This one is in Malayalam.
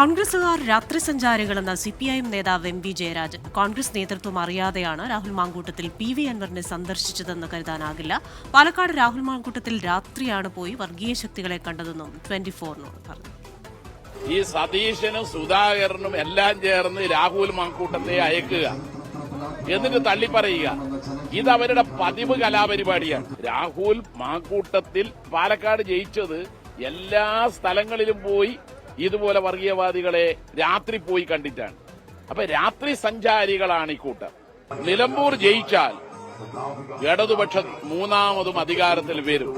കോൺഗ്രസുകാർ രാത്രി സഞ്ചാരികളെന്ന സിപിഐഎം നേതാവ് എം വി ജയരാജൻ. കോൺഗ്രസ് നേതൃത്വം അറിയാതെയാണ് രാഹുൽ മാങ്കൂട്ടത്തിൽ PV അൻവറിനെ സന്ദർശിച്ചതെന്ന് കരുതാനാകില്ല. പാലക്കാട് രാഹുൽ മാങ്കൂട്ടത്തിൽ രാത്രിയാണ് പോയി വർഗീയ ശക്തികളെ കണ്ടതെന്നും 24 പറഞ്ഞു. ഈ സതീശനും സുധാകരനും എല്ലാം ചേർന്ന് രാഹുൽ മാങ്കൂട്ടത്തെ അയക്കുക, എന്നിട്ട് തള്ളിപ്പറയുക. ഇത് അവരുടെ പതിവ് കലാപരിപാടിയാണ്. രാഹുൽ മാങ്കൂട്ടത്തിൽ പാലക്കാട് ജയിച്ചത് എല്ലാ സ്ഥലങ്ങളിലും പോയി ഇതുപോലെ വർഗീയവാദികളെ രാത്രി പോയി കണ്ടിട്ടാണ്. അപ്പൊ രാത്രി സഞ്ചാരികളാണ് ഈ കൂട്ടർ. നിലമ്പൂർ ജയിച്ചാൽ ഇടതുപക്ഷം മൂന്നാമതും അധികാരത്തിൽ വരും.